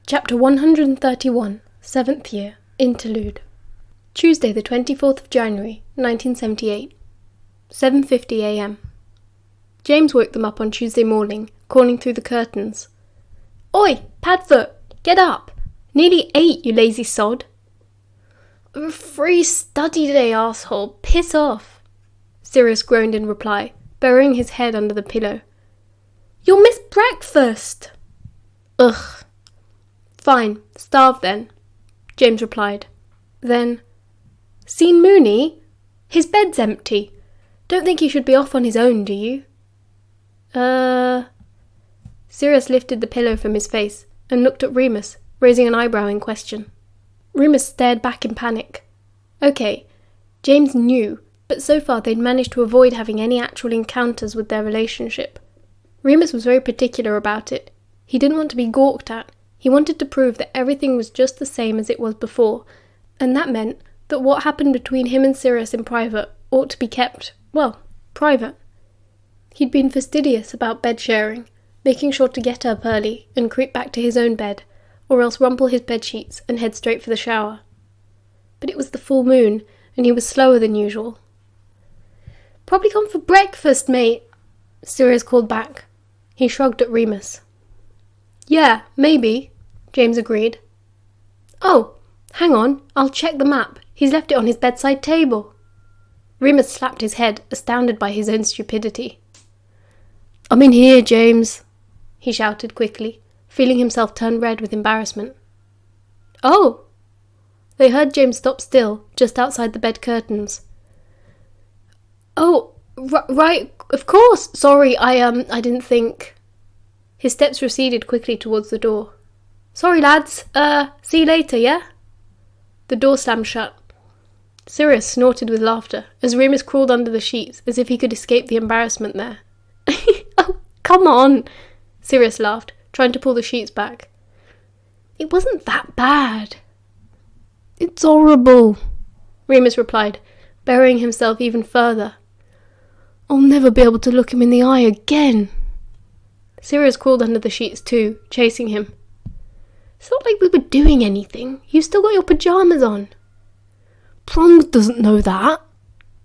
Chapter 131, 7th Year, Interlude. Tuesday the 24th of January, 1978. 7:50 a.m. James woke them up on Tuesday morning, calling through the curtains. "Oi, Padfoot, get up! Nearly 8, you lazy sod!" "Free study day, asshole! Piss off!" Sirius groaned in reply, burying his head under the pillow. "You'll miss breakfast!" "Ugh." "Fine, starve then," James replied. Then, "Seen Mooney? His bed's empty. Don't think he should be off on his own, do you?" Sirius lifted the pillow from his face and looked at Remus, raising an eyebrow in question. Remus stared back in panic. Okay, James knew, but so far they'd managed to avoid having any actual encounters with their relationship. Remus was very particular about it. He didn't want to be gawked at. He wanted to prove that everything was just the same as it was before, and that meant that what happened between him and Sirius in private ought to be kept, well, private. He'd been fastidious about bed sharing, making sure to get up early and creep back to his own bed, or else rumple his bedsheets and head straight for the shower. But it was the full moon, and he was slower than usual. "Probably gone for breakfast, mate," Sirius called back. He shrugged at Remus. "Yeah, maybe," James agreed. "Oh, hang on, I'll check the map. He's left it on his bedside table." Remus slapped his head, astounded by his own stupidity. "I'm in here, James," he shouted quickly, feeling himself turn red with embarrassment. "Oh!" They heard James stop still, just outside the bed curtains. "Oh, right, of course, sorry, I didn't think..." His steps receded quickly towards the door. "Sorry, lads, see you later, yeah?" The door slammed shut. Sirius snorted with laughter as Remus crawled under the sheets as if he could escape the embarrassment there. "Oh, come on," Sirius laughed, trying to pull the sheets back. "It wasn't that bad." "It's horrible," Remus replied, burying himself even further. "I'll never be able to look him in the eye again." Sirius crawled under the sheets too, chasing him. "It's not like we were doing anything. You've still got your pyjamas on." "Prongs doesn't know that,"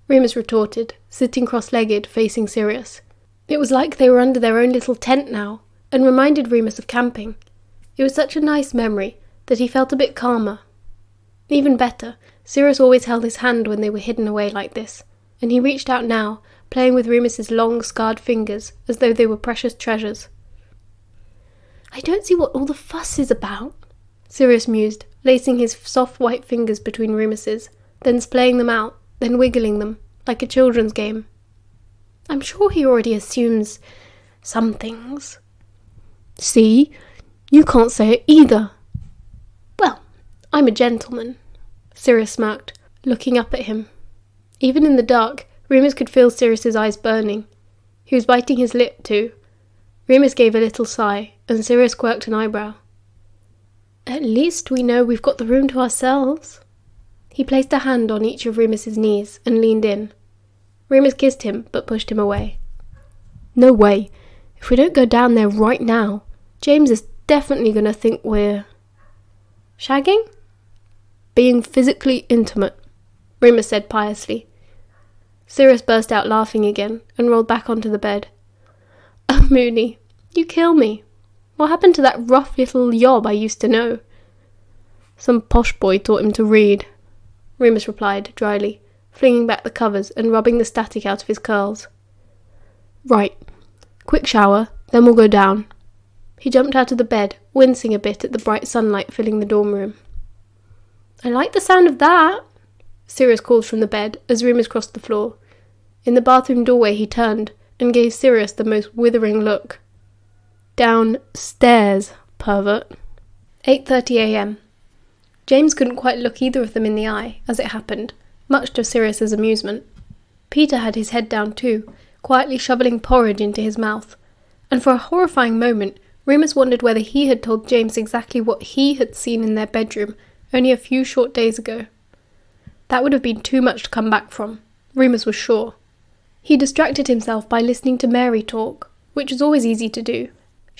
Remus retorted, sitting cross-legged, facing Sirius. It was like they were under their own little tent now, and reminded Remus of camping. It was such a nice memory that he felt a bit calmer. Even better, Sirius always held his hand when they were hidden away like this, and he reached out now, playing with Remus's long, scarred fingers as though they were precious treasures. "I don't see what all the fuss is about," Sirius mused, lacing his soft white fingers between Remus's, then splaying them out, then wiggling them, like a children's game. "I'm sure he already assumes some things." "See? You can't say it either." "Well, I'm a gentleman," Sirius smirked, looking up at him. Even in the dark, Remus could feel Sirius's eyes burning. He was biting his lip too. Remus gave a little sigh, and Sirius quirked an eyebrow. "At least we know we've got the room to ourselves." He placed a hand on each of Remus's knees and leaned in. Remus kissed him, but pushed him away. "No way. If we don't go down there right now, James is definitely going to think we're..." "Shagging?" "Being physically intimate," Remus said piously. Sirius burst out laughing again and rolled back onto the bed. "Oh, Mooney, you kill me. What happened to that rough little yob I used to know?" "Some posh boy taught him to read," Remus replied dryly, flinging back the covers and rubbing the static out of his curls. "Right, quick shower, then we'll go down." He jumped out of the bed, wincing a bit at the bright sunlight filling the dorm room. "I like the sound of that," Sirius called from the bed as Remus crossed the floor. In the bathroom doorway he turned and gave Sirius the most withering look. "Downstairs, pervert." 8:30 a.m. James couldn't quite look either of them in the eye, as it happened, much to Sirius's amusement. Peter had his head down too, quietly shoveling porridge into his mouth, and for a horrifying moment Remus wondered whether he had told James exactly what he had seen in their bedroom only a few short days ago. That would have been too much to come back from, Remus was sure. He distracted himself by listening to Mary talk, which was always easy to do.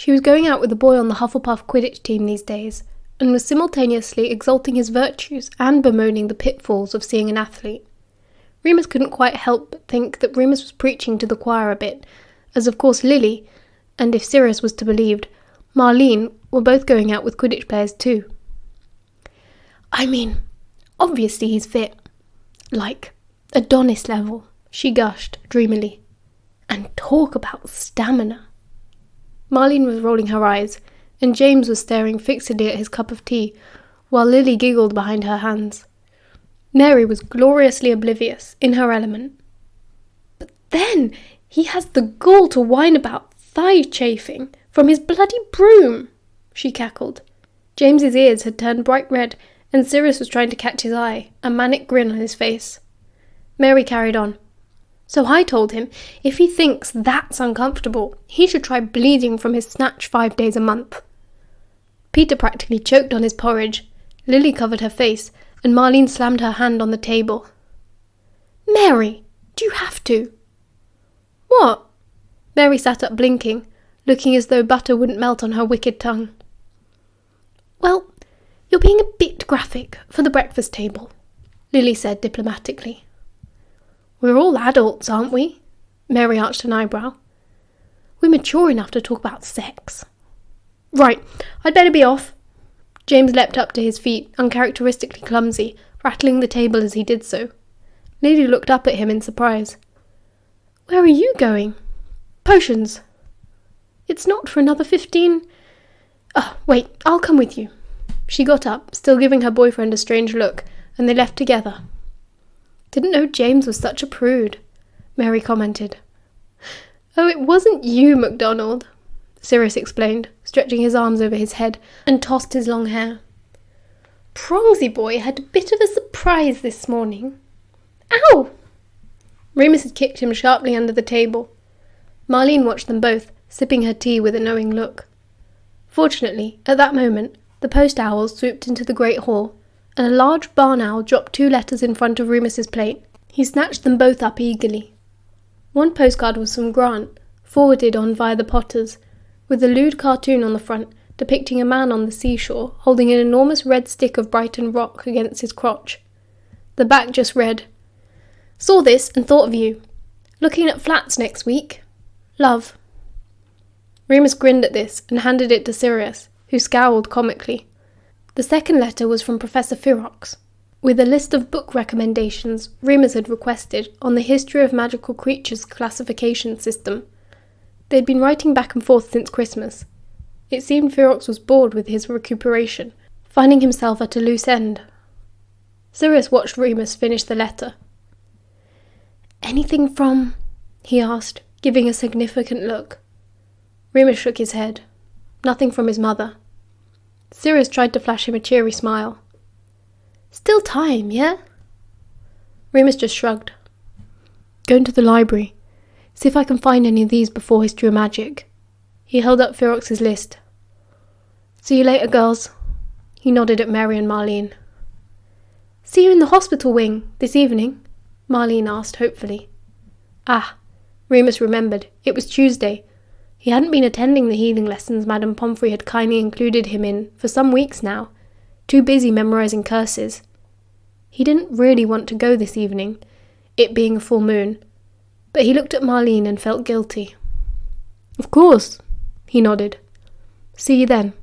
She was going out with a boy on the Hufflepuff Quidditch team these days, and was simultaneously exalting his virtues and bemoaning the pitfalls of seeing an athlete. Remus couldn't quite help but think that Remus was preaching to the choir a bit, as of course Lily, and if Sirius was to be believed, Marlene were both going out with Quidditch players too. I mean, obviously he's fit. Like, Adonis level, she gushed dreamily. And talk about stamina. Marlene was rolling her eyes, and James was staring fixedly at his cup of tea, while Lily giggled behind her hands. Mary was gloriously oblivious, in her element. But then he has the gall to whine about thigh chafing from his bloody broom, she cackled. James's ears had turned bright red, and Sirius was trying to catch his eye, a manic grin on his face. Mary carried on. So I told him, if he thinks that's uncomfortable, he should try bleeding from his snatch 5 days a month. Peter practically choked on his porridge. Lily covered her face, and Marlene slammed her hand on the table. Mary, do you have to? What? Mary sat up blinking, looking as though butter wouldn't melt on her wicked tongue. Well, you're being a bit graphic for the breakfast table, Lily said diplomatically. We're all adults, aren't we? Mary arched an eyebrow. We're mature enough to talk about sex. Right, I'd better be off. James leapt up to his feet, uncharacteristically clumsy, rattling the table as he did so. Lily looked up at him in surprise. Where are you going? Potions. It's not for another 15... Oh, wait, I'll come with you. She got up, still giving her boyfriend a strange look, and they left together. Didn't know James was such a prude, Mary commented. Oh, it wasn't you, MacDonald, Sirius explained, stretching his arms over his head and tossed his long hair. Prongsy boy had a bit of a surprise this morning. Ow! Remus had kicked him sharply under the table. Marlene watched them both, sipping her tea with a knowing look. Fortunately, at that moment, the post owls swooped into the great hall, and a large barn owl dropped 2 letters in front of Remus's plate. He snatched them both up eagerly. One postcard was from Grant, forwarded on via the Potters, with a lewd cartoon on the front depicting a man on the seashore holding an enormous red stick of Brighton rock against his crotch. The back just read, Saw this and thought of you. Looking at flats next week. Love. Remus grinned at this and handed it to Sirius, who scowled comically. The second letter was from Professor Ferox, with a list of book recommendations Remus had requested on the History of Magical Creatures classification system. They'd been writing back and forth since Christmas. It seemed Ferox was bored with his recuperation, finding himself at a loose end. Sirius watched Remus finish the letter. Anything from... he asked, giving a significant look. Remus shook his head. Nothing from his mother. Sirius tried to flash him a cheery smile. Still time, yeah? Remus just shrugged. Going to the library. See if I can find any of these before History of Magic. He held up Ferox's list. See you later, girls. He nodded at Mary and Marlene. See you in the hospital wing this evening? Marlene asked hopefully. Ah, Remus remembered. It was Tuesday. He hadn't been attending the healing lessons Madame Pomfrey had kindly included him in for some weeks now, too busy memorising curses. He didn't really want to go this evening, it being a full moon, but he looked at Marlene and felt guilty. Of course, he nodded. See you then.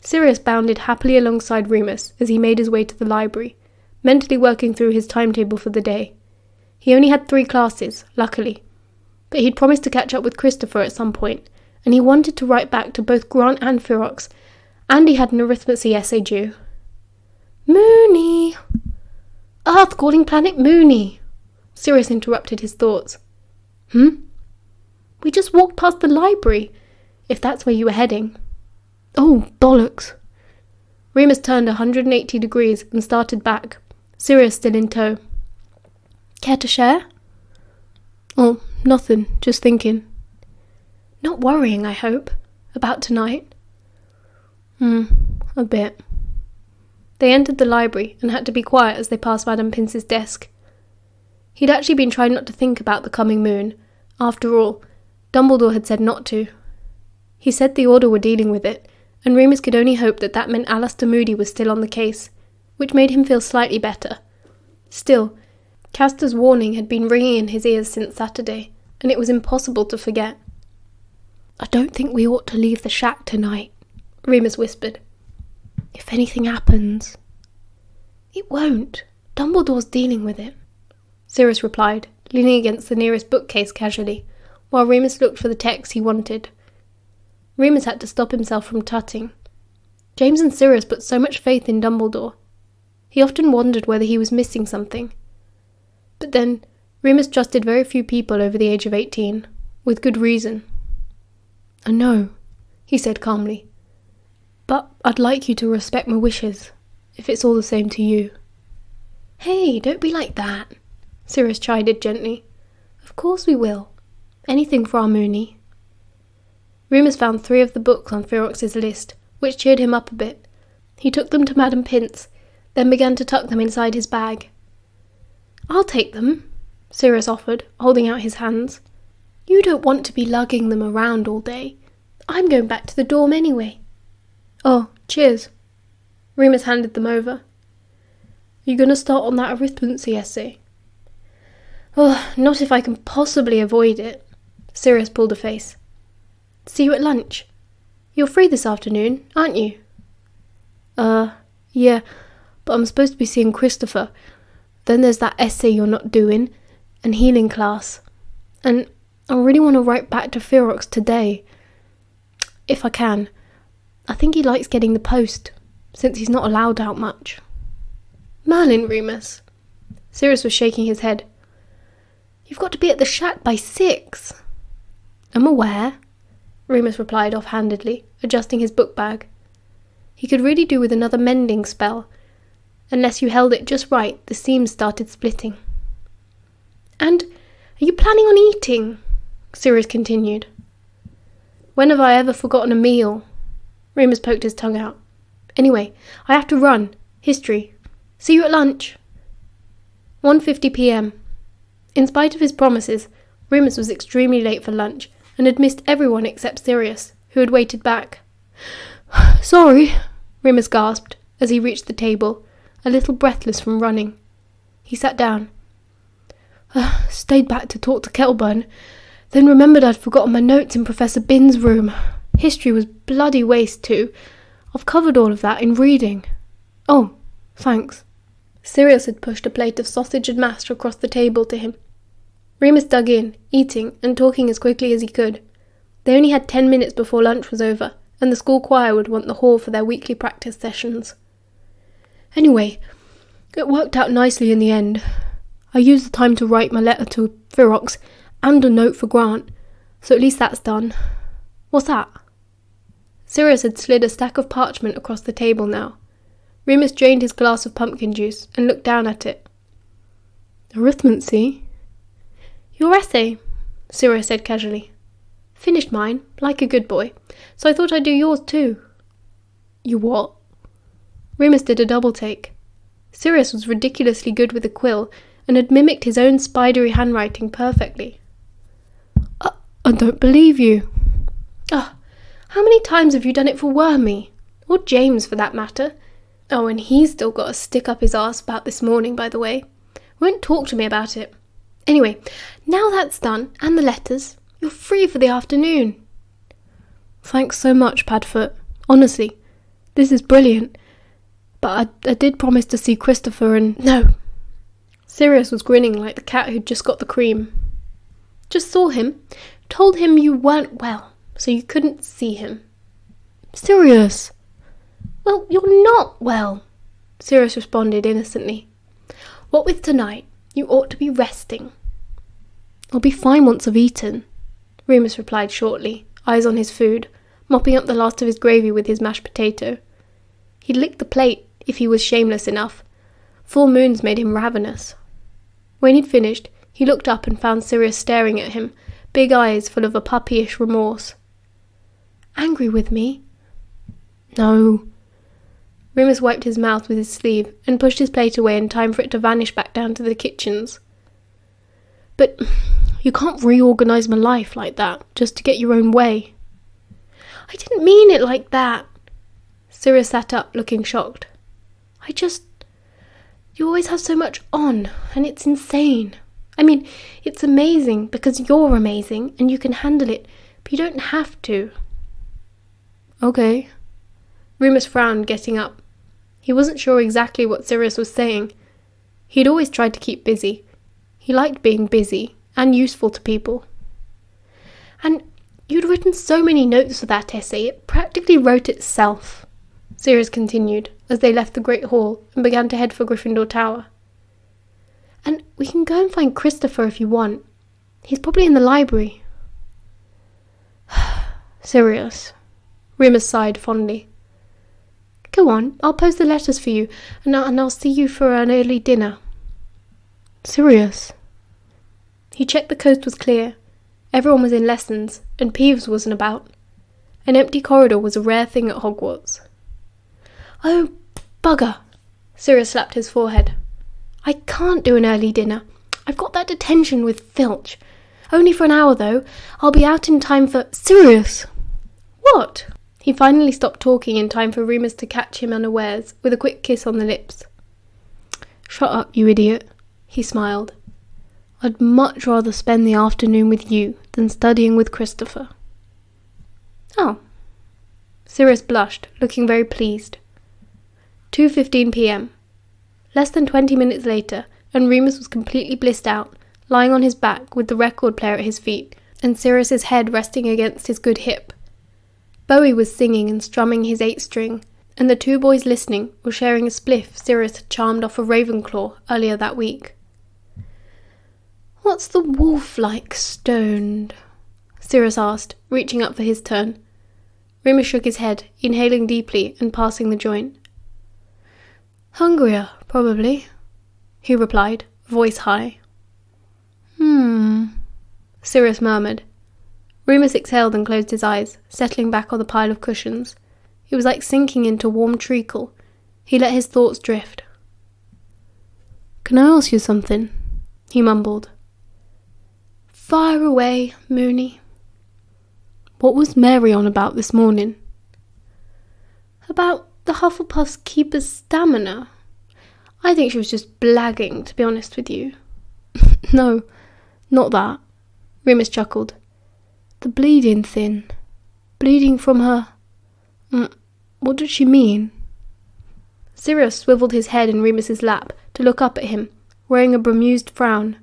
Sirius bounded happily alongside Remus as he made his way to the library, mentally working through his timetable for the day. He only had 3 classes, luckily, but he'd promised to catch up with Christopher at some point, and he wanted to write back to both Grant and Ferox, and he had an arithmetic essay due. Moony! Earth calling planet Moony! Sirius interrupted his thoughts. We just walked past the library, if that's where you were heading. Oh, bollocks! Remus turned 180 degrees and started back, Sirius still in tow. Care to share? Oh, nothing, just thinking. Not worrying, I hope, about tonight? A bit. They entered the library and had to be quiet as they passed Madame Pince's desk. He'd actually been trying not to think about the coming moon. After all, Dumbledore had said not to. He said the Order were dealing with it, and Remus could only hope that that meant Alistair Moody was still on the case, which made him feel slightly better. Still, Castor's warning had been ringing in his ears since Saturday, and it was impossible to forget. "I don't think we ought to leave the shack tonight," Remus whispered. "If anything happens..." "It won't. Dumbledore's dealing with it," Cyrus replied, leaning against the nearest bookcase casually, while Remus looked for the text he wanted. Remus had to stop himself from tutting. James and Sirius put so much faith in Dumbledore. He often wondered whether he was missing something. But then, Remus trusted very few people over the age of 18, with good reason. "I know," he said calmly, "but I'd like you to respect my wishes, if it's all the same to you." "Hey, don't be like that," Sirius chided gently. "Of course we will. Anything for our Moony." Remus found 3 of the books on Ferox's list, which cheered him up a bit. He took them to Madame Pince, then began to tuck them inside his bag. "I'll take them," Sirius offered, holding out his hands. "You don't want to be lugging them around all day. I'm going back to the dorm anyway." "Oh, cheers." Remus handed them over. "You going to start on that arithmancy essay?" "Oh, not if I can possibly avoid it." Sirius pulled a face. "See you at lunch. You're free this afternoon, aren't you?" Yeah, but I'm supposed to be seeing Christopher. Then there's that essay you're not doing, and healing class. And I really want to write back to Ferox today. If I can. I think he likes getting the post, since he's not allowed out much." "Merlin, Remus." Sirius was shaking his head. "You've got to be at the shack by 6. "I'm aware," Remus replied offhandedly, adjusting his book bag. He could really do with another mending spell. Unless you held it just right, the seams started splitting. "And are you planning on eating?" Sirius continued. "When have I ever forgotten a meal?" Remus poked his tongue out. "Anyway, I have to run. History. See you at lunch." 1:50 p.m. In spite of his promises, Remus was extremely late for lunch and had missed everyone except Sirius, who had waited back. "Sorry," Remus gasped as he reached the table, a little breathless from running. He sat down. "Stayed back to talk to Kettleburn, then remembered I'd forgotten my notes in Professor Bin's room. History was bloody waste too. I've covered all of that in reading." "Oh, thanks." Sirius had pushed a plate of sausage and mash across the table to him. Remus dug in, eating and talking as quickly as he could. They only had 10 minutes before lunch was over, and the school choir would want the hall for their weekly practice sessions. "Anyway, it worked out nicely in the end. I used the time to write my letter to Ferox and a note for Grant, so at least that's done." "What's that?" Sirius had slid a stack of parchment across the table now. Remus drained his glass of pumpkin juice and looked down at it. "Arithmancy?" "Your essay," Sirius said casually. "Finished mine, like a good boy, so I thought I'd do yours too." "You what?" Remus did a double take. Sirius was ridiculously good with a quill and had mimicked his own spidery handwriting perfectly. I don't believe you." How many times have you done it for Wormy? Or James, for that matter? Oh, and he's still got a stick up his arse about this morning, by the way. Won't talk to me about it. Anyway, now that's done, and the letters, you're free for the afternoon." "Thanks so much, Padfoot. Honestly, this is brilliant. But I did promise to see Christopher and..." "No." Sirius was grinning like the cat who'd just got the cream. "Just saw him. Told him you weren't well, so you couldn't see him." "Sirius!" "Well, you're not well," Sirius responded innocently. "What with tonight, you ought to be resting." "I'll be fine once I've eaten," Remus replied shortly, eyes on his food, mopping up the last of his gravy with his mashed potato. He'd lick the plate if he was shameless enough. Full moons made him ravenous. When he'd finished, he looked up and found Sirius staring at him, big eyes full of a puppyish remorse. "Angry with me?" "No." Remus wiped his mouth with his sleeve and pushed his plate away in time for it to vanish back down to the kitchens. "But you can't reorganize my life like that, just to get your own way." I didn't mean it like that. Cyrus sat up, looking shocked. You always have so much on, and it's insane. I mean, it's amazing because you're amazing and you can handle it, but you don't have to. Okay. Remus frowned, getting up. He wasn't sure exactly what Sirius was saying. He'd always tried to keep busy. He liked being busy and useful to people. And you'd written so many notes for that essay, it practically wrote itself, Sirius continued, as they left the Great Hall and began to head for Gryffindor Tower. And we can go and find Christopher if you want. He's probably in the library. Sirius. Remus sighed fondly. Go on, I'll post the letters for you, and I'll see you for an early dinner. Sirius. He checked the coast was clear. Everyone was in lessons, and Peeves wasn't about. An empty corridor was a rare thing at Hogwarts. Oh, bugger! Sirius slapped his forehead. I can't do an early dinner. I've got that detention with Filch. Only for an hour, though. I'll be out in time for... Sirius! What? He finally stopped talking in time for Remus to catch him unawares, with a quick kiss on the lips. Shut up, you idiot, he smiled. I'd much rather spend the afternoon with you than studying with Christopher. Oh. Sirius blushed, looking very pleased. 2:15 p.m. Less than 20 minutes later, and Remus was completely blissed out, lying on his back with the record player at his feet, and Sirius's head resting against his good hip. Bowie was singing and strumming his 8-string, and the two boys listening were sharing a spliff Sirius had charmed off a Ravenclaw earlier that week. What's the wolf like, stoned? Sirius asked, reaching up for his turn. Remus shook his head, inhaling deeply and passing the joint. Hungrier, probably, he replied, voice high. Sirius murmured. Remus exhaled and closed his eyes, settling back on the pile of cushions. It was like sinking into warm treacle. He let his thoughts drift. Can I ask you something? He mumbled. Fire away, Moony. What was Mary on about this morning? About the Hufflepuff's keeper's stamina. I think she was just blagging, to be honest with you. No, not that. Remus chuckled. The bleeding thing. Bleeding from her... what did she mean? Sirius swiveled his head in Remus's lap to look up at him, wearing a bemused frown.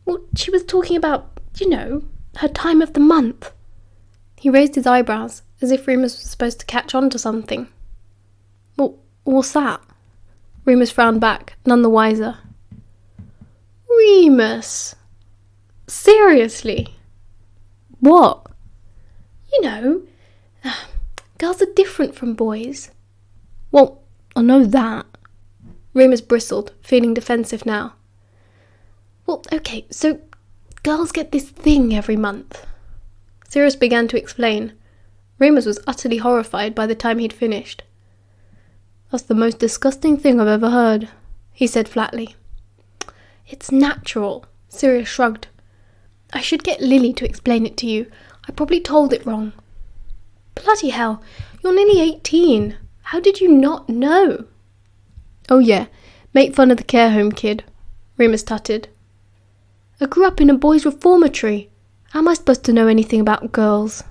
Well, she was talking about, her time of the month. He raised his eyebrows, as if Remus was supposed to catch on to something. Well, what's that? Remus frowned back, none the wiser. Remus! Seriously? What? Girls are different from boys. Well, I know that. Remus bristled, feeling defensive now. Well, okay, so girls get this thing every month. Sirius began to explain. Remus was utterly horrified by the time he'd finished. That's the most disgusting thing I've ever heard, he said flatly. It's natural, Sirius shrugged. I should get Lily to explain it to you. I probably told it wrong. Bloody hell, you're nearly 18. How did you not know? Oh yeah, make fun of the care home kid, Remus tutted. I grew up in a boys' reformatory. How am I supposed to know anything about girls?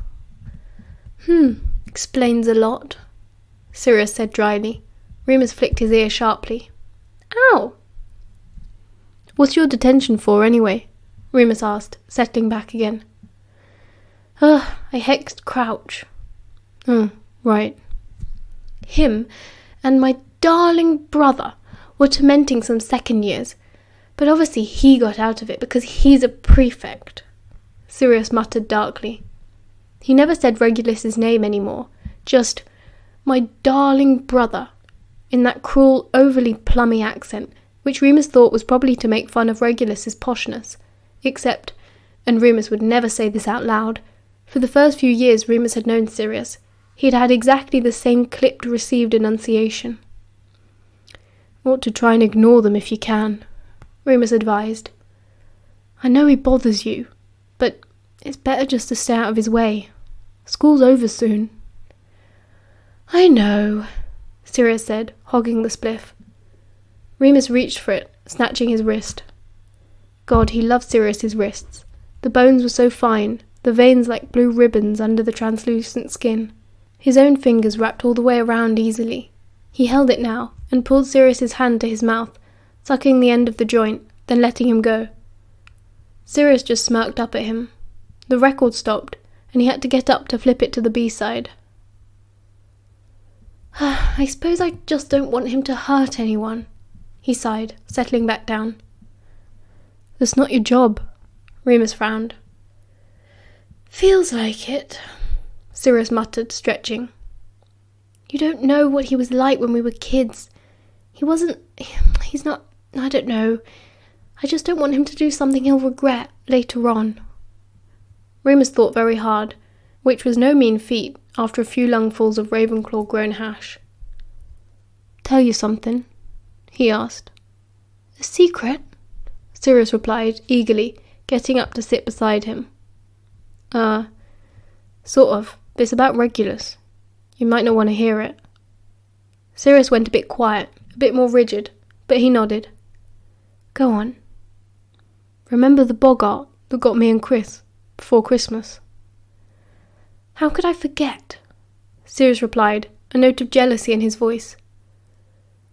Explains a lot, Sirius said dryly. Remus flicked his ear sharply. Ow! What's your detention for, anyway? Remus asked, settling back again. I hexed Crouch. Oh, right. Him and my darling brother were tormenting some second years, but obviously he got out of it because he's a prefect, Sirius muttered darkly. He never said Regulus's name anymore, just my darling brother, in that cruel, overly plummy accent, which Remus thought was probably to make fun of Regulus's poshness, except, and Remus would never say this out loud, for the first few years Remus had known Sirius, he'd had exactly the same clipped received enunciation. Ought to try and ignore them if you can, Remus advised. I know he bothers you, but it's better just to stay out of his way. School's over soon. I know, Sirius said, hogging the spliff. Remus reached for it, snatching his wrist. God, he loved Sirius's wrists. The bones were so fine, the veins like blue ribbons under the translucent skin. His own fingers wrapped all the way around easily. He held it now, and pulled Sirius's hand to his mouth, sucking the end of the joint, then letting him go. Sirius just smirked up at him. The record stopped, and he had to get up to flip it to the B-side. I suppose I just don't want him to hurt anyone, he sighed, settling back down. That's not your job, Remus frowned. Feels like it, Cyrus muttered, stretching. You don't know what he was like when we were kids. He's not, I don't know. I just don't want him to do something he'll regret later on. Remus thought very hard, which was no mean feat after a few lungfuls of Ravenclaw-grown hash. Tell you something? He asked. A secret? Sirius replied, eagerly, getting up to sit beside him. Sort of. It's about Regulus. You might not want to hear it. Sirius went a bit quiet, a bit more rigid, but he nodded. Go on. Remember the boggart that got me and Chris before Christmas? How could I forget? Sirius replied, a note of jealousy in his voice.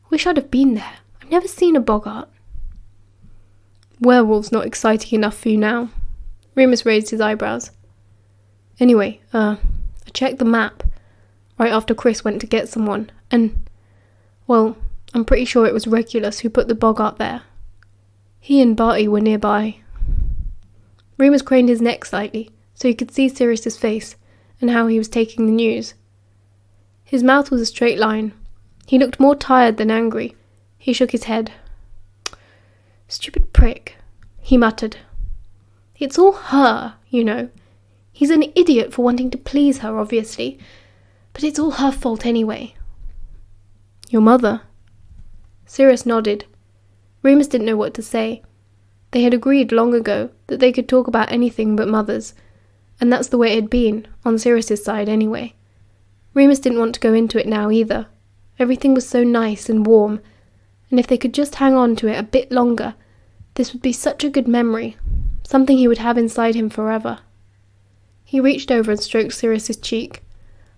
Wish I'd have been there. I've never seen a boggart. Werewolves not exciting enough for you now. Remus raised his eyebrows. Anyway, I checked the map right after Chris went to get someone, and, well, I'm pretty sure it was Regulus who put the boggart there. He and Barty were nearby. Remus craned his neck slightly, so he could see Sirius's face and how he was taking the news. His mouth was a straight line. He looked more tired than angry. He shook his head. Stupid prick, he muttered. It's all her, you know. He's an idiot for wanting to please her, obviously, but it's all her fault anyway. Your mother? Sirius nodded. Remus didn't know what to say. They had agreed long ago that they could talk about anything but mothers, and that's the way it had been, on Sirius's side anyway. Remus didn't want to go into it now either. Everything was so nice and warm, and if they could just hang on to it a bit longer, this would be such a good memory, something he would have inside him forever. He reached over and stroked Sirius's cheek.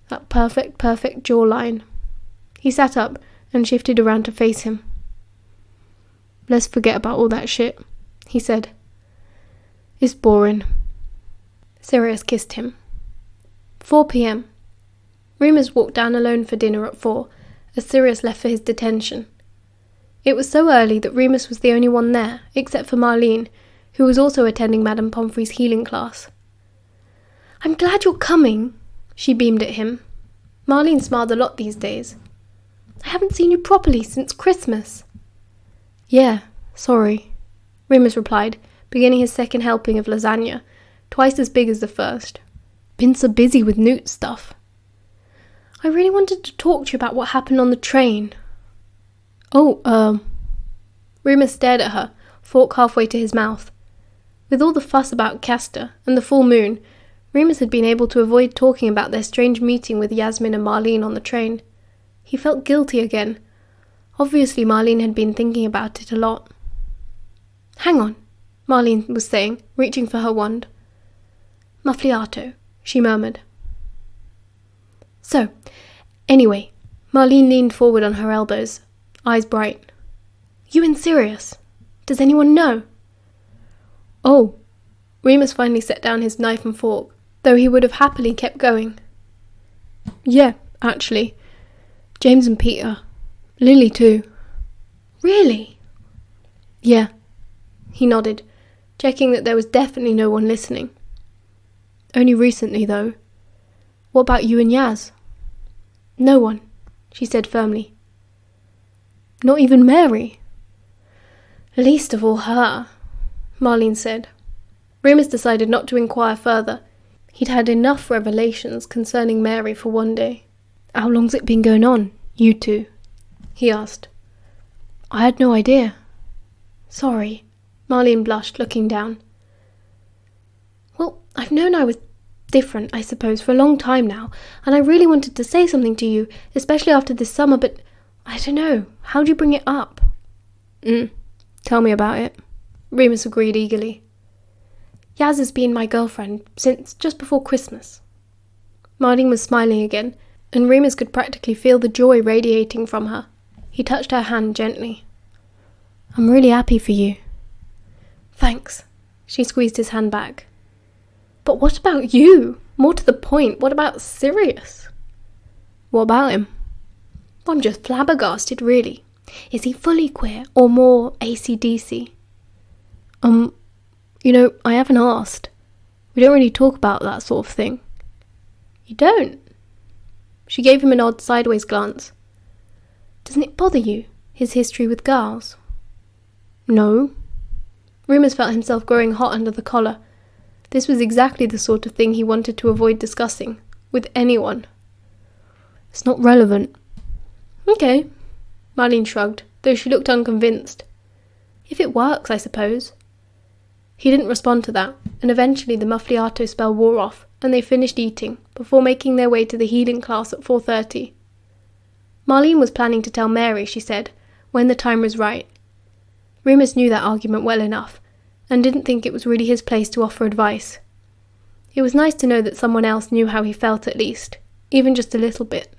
That perfect jawline. He sat up and shifted around to face him. Let's forget about all that shit, he said. It's boring. Sirius kissed him. 4 p.m. Remus walked down alone for dinner at 4, as Sirius left for his detention. It was so early that Remus was the only one there, except for Marlene, who was also attending Madame Pomfrey's healing class. I'm glad you're coming, she beamed at him. Marlene smiled a lot these days. I haven't seen you properly since Christmas. Yeah, sorry, Remus replied, beginning his second helping of lasagna, twice as big as the first. Been so busy with Newt stuff. I really wanted to talk to you about what happened on the train. Remus stared at her, fork halfway to his mouth. With all the fuss about Castor and the full moon, Remus had been able to avoid talking about their strange meeting with Yasmin and Marlene on the train. He felt guilty again. Obviously Marlene had been thinking about it a lot. Hang on, Marlene was saying, reaching for her wand. Muffliato, she murmured. So, anyway, Marlene leaned forward on her elbows, eyes bright. You and Sirius? Does anyone know? Oh, Remus finally set down his knife and fork, though he would have happily kept going. Yeah, actually. James and Peter. Lily too. Really? Yeah. He nodded, checking that there was definitely no one listening. Only recently, though. What about you and Yaz? No one, she said firmly. Not even Mary? Least of all her, Marlene said. Remus decided not to inquire further. He'd had enough revelations concerning Mary for one day. How long's it been going on, you two? He asked. I had no idea. Sorry, Marlene blushed, looking down. Well, I've known I was different, I suppose, for a long time now, and I really wanted to say something to you, especially after this summer, but I don't know. How do you bring it up? Tell me about it. Remus agreed eagerly. Yaz has been my girlfriend since just before Christmas. Marlene was smiling again, and Remus could practically feel the joy radiating from her. He touched her hand gently. I'm really happy for you. Thanks. She squeezed his hand back. But what about you? More to the point, what about Sirius? What about him? I'm just flabbergasted, really. Is he fully queer or more AC/DC? I haven't asked. We don't really talk about that sort of thing. You don't? She gave him an odd sideways glance. Doesn't it bother you, his history with girls? No. Remus felt himself growing hot under the collar. This was exactly the sort of thing he wanted to avoid discussing, with anyone. It's not relevant. Okay. Marlene shrugged, though she looked unconvinced. If it works, I suppose. He didn't respond to that, and eventually the muffliato spell wore off, and they finished eating, before making their way to the healing class at 4:30. Marlene was planning to tell Mary, she said, when the time was right. Remus knew that argument well enough, and didn't think it was really his place to offer advice. It was nice to know that someone else knew how he felt at least, even just a little bit.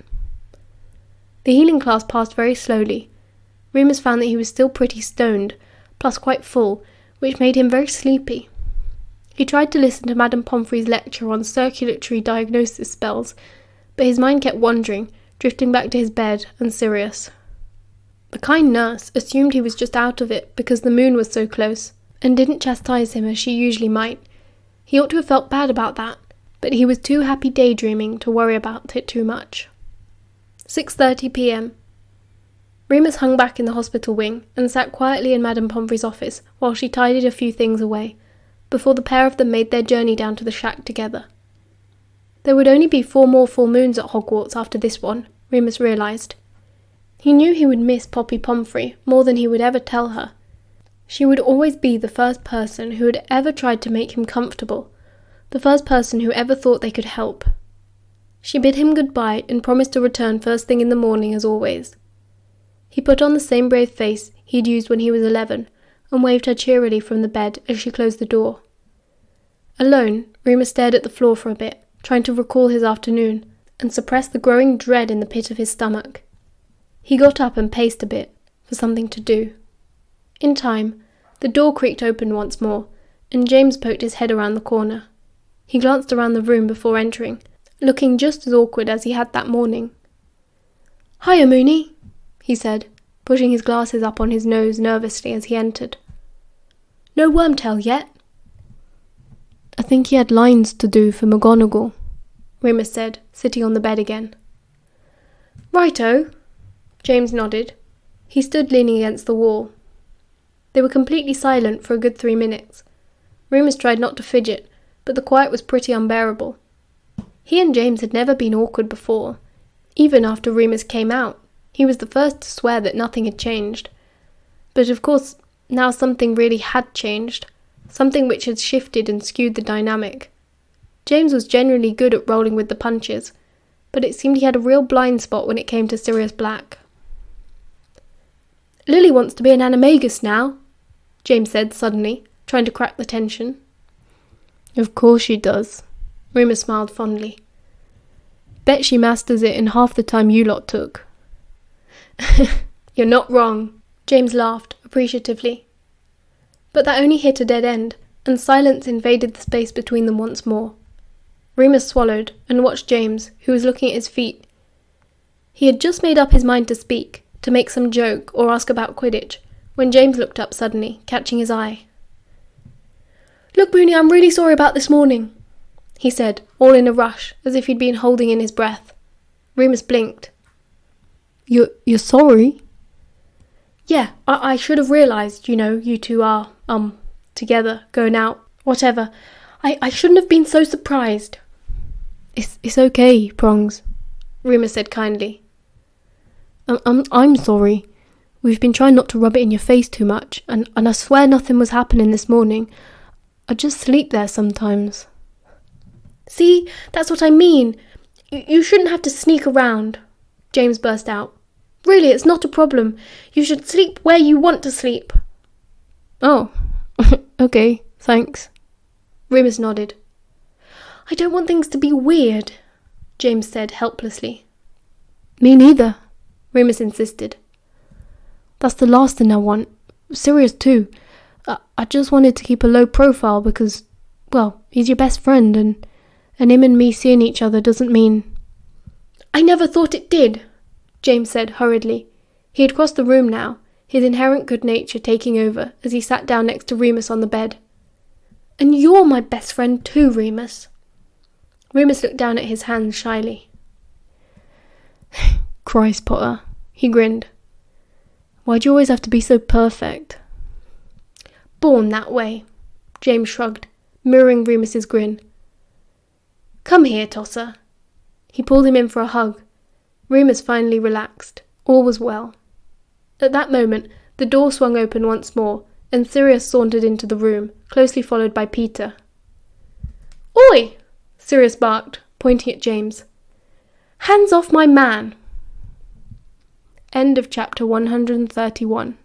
The healing class passed very slowly. Remus found that he was still pretty stoned, plus quite full, which made him very sleepy. He tried to listen to Madame Pomfrey's lecture on circulatory diagnosis spells, but his mind kept wandering, drifting back to his bed and Sirius. The kind nurse assumed he was just out of it because the moon was so close, and didn't chastise him as she usually might. He ought to have felt bad about that, but he was too happy daydreaming to worry about it too much. 6:30 p.m. Remus hung back in the hospital wing and sat quietly in Madame Pomfrey's office while she tidied a few things away, before the pair of them made their journey down to the shack together. There would only be 4 more full moons at Hogwarts after this one, Remus realised. He knew he would miss Poppy Pomfrey more than he would ever tell her. She would always be the first person who had ever tried to make him comfortable, the first person who ever thought they could help. She bid him goodbye and promised to return first thing in the morning as always. He put on the same brave face he'd used when he was 11 and waved her cheerily from the bed as she closed the door. Alone, Remus stared at the floor for a bit, trying to recall his afternoon and suppress the growing dread in the pit of his stomach. He got up and paced a bit, for something to do. In time, the door creaked open once more, and James poked his head around the corner. He glanced around the room before entering, looking just as awkward as he had that morning. "Hiya, Moony," he said, pushing his glasses up on his nose nervously as he entered. "No Wormtail yet?" "I think he had lines to do for McGonagall," Remus said, sitting on the bed again. "Righto." James nodded. He stood leaning against the wall. They were completely silent for a good 3 minutes. Remus tried not to fidget, but the quiet was pretty unbearable. He and James had never been awkward before. Even after Remus came out, he was the first to swear that nothing had changed. But of course, now something really had changed, something which had shifted and skewed the dynamic. James was generally good at rolling with the punches, but it seemed he had a real blind spot when it came to Sirius Black. "Lily wants to be an animagus now," James said suddenly, trying to crack the tension. "Of course she does," Remus smiled fondly. "Bet she masters it in half the time you lot took." "You're not wrong," James laughed appreciatively. But that only hit a dead end, and silence invaded the space between them once more. Remus swallowed and watched James, who was looking at his feet. He had just made up his mind to speak, to make some joke or ask about Quidditch, when James looked up suddenly, catching his eye. "Look, Moony, I'm really sorry about this morning," he said, all in a rush, as if he'd been holding in his breath. Remus blinked. You're sorry?" "Yeah, I should have realised, you two are, together, going out, whatever. I shouldn't have been so surprised." It's okay, Prongs," Remus said kindly. I'm sorry. We've been trying not to rub it in your face too much, and I swear nothing was happening this morning. I just sleep there sometimes." See, that's what I mean. You shouldn't have to sneak around, James burst out. Really, it's not a problem. You should sleep where you want to sleep. Oh, okay, thanks. Remus nodded. I don't want things to be weird, James said helplessly. Me neither, Remus insisted. That's the last thing I want. Sirius too. I just wanted to keep a low profile because, well, he's your best friend and him and me seeing each other doesn't mean... I never thought it did, James said hurriedly. He had crossed the room now, his inherent good nature taking over as he sat down next to Remus on the bed. And you're my best friend too, Remus. Remus looked down at his hands shyly. Christ, Potter, he grinned. Why'd you always have to be so perfect? Born that way, James shrugged, mirroring Remus's grin. Come here, Tosser. He pulled him in for a hug. Remus finally relaxed. All was well. At that moment, the door swung open once more, and Sirius sauntered into the room, closely followed by Peter. Oi! Sirius barked, pointing at James. Hands off my man! End of chapter 131.